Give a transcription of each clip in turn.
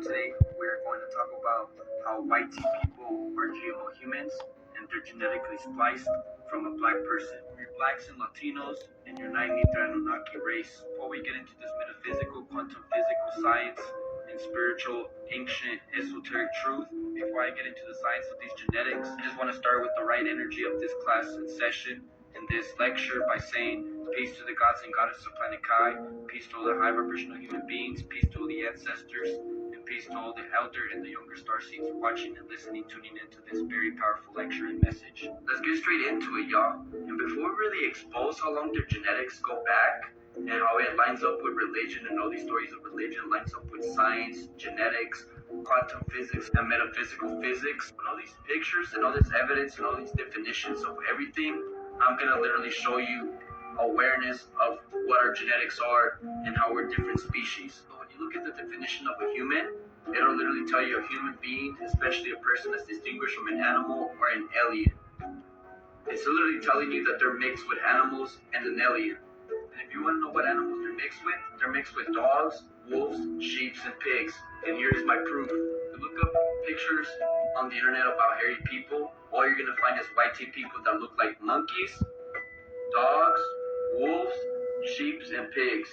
today we're going to talk about how white tea people are GMO humans and they're genetically spliced from a black person. You're blacks and Latinos and you're not neither Anunnaki race. Before we get into this metaphysical, quantum physical science, and spiritual, ancient, esoteric truth, before I get into the science of these genetics, I just want to start with the right energy of this class and session in this lecture by saying peace to the gods and goddesses of planet Kai, peace to all the high vibrational human beings, peace to all the ancestors, and peace to all the elder and the younger star seeds watching and listening, tuning into this very powerful lecture and message. Let's get straight into it, y'all. And before we really expose how long their genetics go back and how it lines up with religion and all these stories of religion lines up with science, genetics, quantum physics, and metaphysical physics, and all these pictures and all this evidence and all these definitions of everything, I'm going to literally show you awareness of what our genetics are and how we're different species. So when you look at the definition of a human, it'll literally tell you a human being, especially a person that's distinguished from an animal or an alien. It's literally telling you that they're mixed with animals and an alien. And if you want to know what animals they're mixed with dogs, wolves, sheep, and pigs. And here's my proof. You look up pictures on the internet about hairy people, all you're going to find is white tea people that look like monkeys, dogs, wolves, sheep, and pigs.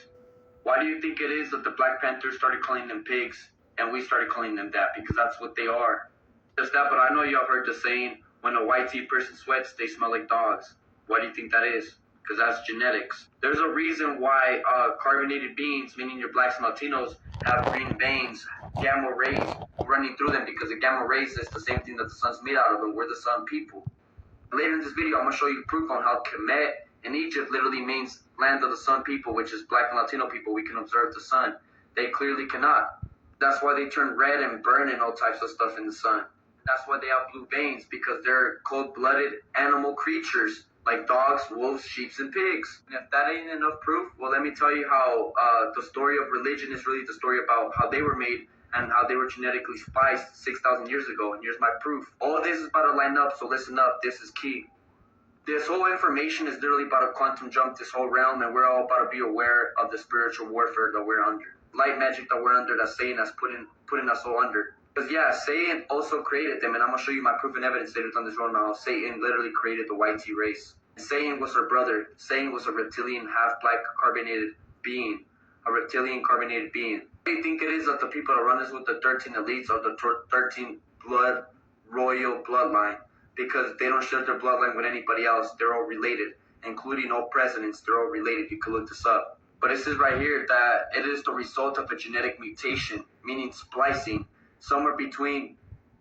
Why do you think it is that the Black Panthers started calling them pigs and we started calling them that? Because that's what they are. Just that, but I know y'all heard the saying, when a white tea person sweats, they smell like dogs. Why do you think that is? Because that's genetics. There's a reason why carbonated beings, meaning your blacks and Latinos, have green veins, gamma rays running through them, because the gamma rays is the same thing that the sun's made out of, and we're the sun people. Later in this video, I'm going to show you proof on how Kemet in Egypt literally means land of the sun people, which is black and Latino people. We can observe the sun. They clearly cannot. That's why they turn red and burn and all types of stuff in the sun. That's why they have blue veins, because they're cold-blooded animal creatures like dogs, wolves, sheep, and pigs. And if that ain't enough proof, well, let me tell you how the story of religion is really the story about how they were made and how they were genetically spliced 6,000 years ago. And here's my proof. All of this is about to line up, so listen up. This is key. This whole information is literally about a quantum jump, this whole realm, and we're all about to be aware of the spiritual warfare that we're under. Light magic that we're under, that Satan has putting us all under. Because yeah, Satan also created them, and I'm going to show you my proof and evidence later on this road now. Satan literally created the white tea race. Satan was her brother. Satan was a reptilian, half-black carbonated being. A reptilian carbonated being. They think it is that the people that run this with the 13 elites are the 13 royal bloodline, because they don't share their bloodline with anybody else. They're all related, including all presidents. They're all related. You can look this up. But it says right here that it is the result of a genetic mutation, meaning splicing, somewhere between,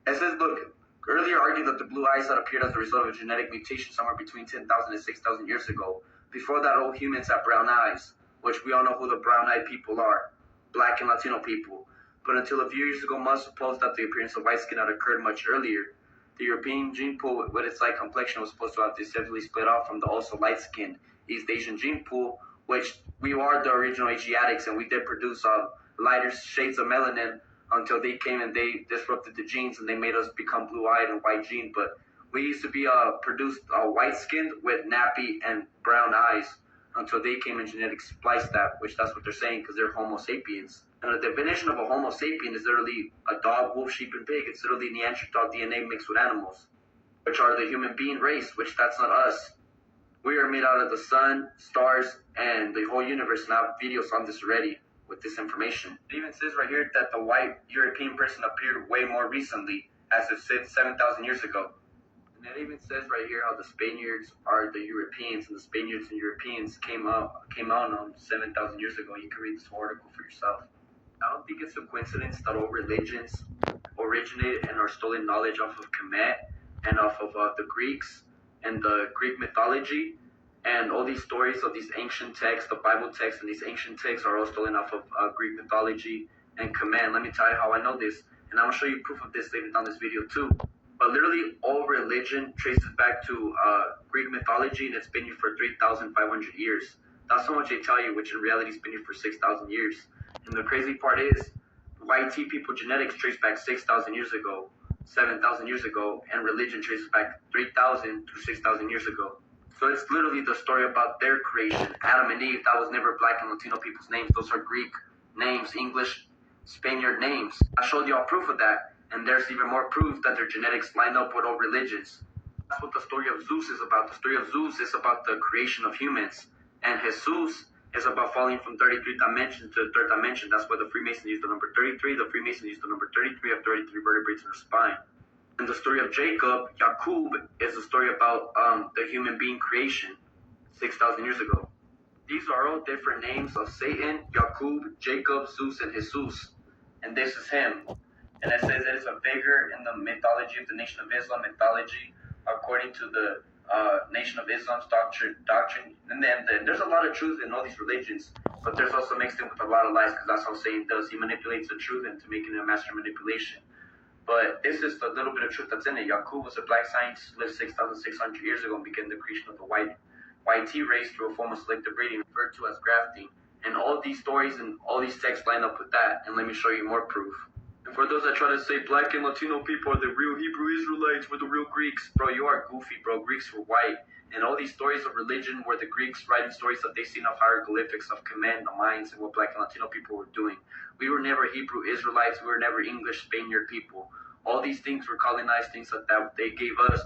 it says, look, earlier argued that the blue eyes had appeared as a result of a genetic mutation somewhere between 10,000 and 6,000 years ago. Before that, all humans had brown eyes, which we all know who the brown-eyed people are, black and Latino people. But until a few years ago, most supposed that the appearance of white skin had occurred much earlier. The European gene pool with its light complexion was supposed to have deceptively split off from the also light-skinned East Asian gene pool, which we are the original Asiatics, and we did produce lighter shades of melanin until they came and they disrupted the genes and they made us become blue-eyed and white gene. But we used to be produced white-skinned with nappy and brown eyes until they came and genetic spliced that, which that's what they're saying, because they're Homo sapiens. And the definition of a Homo sapien is literally a dog, wolf, sheep, and pig. It's literally Neanderthal DNA mixed with animals, which are the human being race, which that's not us. We are made out of the sun, stars, and the whole universe, and I have videos on this already with this information. It even says right here that the white European person appeared way more recently, as it said 7,000 years ago. And it even says right here how the Spaniards are the Europeans, and the Spaniards and Europeans came out 7,000 years ago. You can read this whole article for yourself. I don't think it's a coincidence that all religions originated and are stolen knowledge off of Kemet and off of the Greeks and the Greek mythology. And all these stories of these ancient texts, the Bible texts, and these ancient texts are all stolen off of Greek mythology and Kemet. Let me tell you how I know this, and I'm going to show you proof of this later down this video too. But literally all religion traces back to Greek mythology, and it's been here for 3,500 years. That's how much they tell you, which in reality has been here for 6,000 years. And the crazy part is, white tea people genetics trace back 6,000 years ago, 7,000 years ago, and religion traces back 3,000 to 6,000 years ago. So it's literally the story about their creation. Adam and Eve, that was never black and Latino people's names. Those are Greek names, English Spaniard names. I showed y'all proof of that, and there's even more proof that their genetics line up with all religions. That's what the story of Zeus is about. The story of Zeus is about the creation of humans, and Jesus is about falling from 33 dimensions to the third dimension. That's why the Freemasons use the number 33. The Freemasons use the number 33 of 33 vertebrae in their spine. And the story of Jacob, Yakub, is a story about the human being creation 6,000 years ago. These are all different names of Satan, Yakub, Jacob, Zeus, and Jesus. And this is him. And it says that it's a figure in the mythology of the Nation of Islam mythology, according to the Nation of Islam's doctrine. And then there's a lot of truth in all these religions, but there's also mixed in with a lot of lies, because that's how Satan does. He manipulates the truth into making it a master manipulation. But this is the little bit of truth that's in it. Yakub was a black scientist who lived 6,600 years ago and began the creation of the YT race through a form of selective breeding referred to as grafting. And all these stories and all these texts line up with that. And let me show you more proof. And for those that try to say black and Latino people are the real Hebrew Israelites, we're the real Greeks, bro, you are goofy, bro. Greeks were white. And all these stories of religion were the Greeks writing stories that they seen of hieroglyphics of command, the minds, and what black and Latino people were doing. We were never Hebrew Israelites. We were never English Spaniard people. All these things were colonized things that they gave us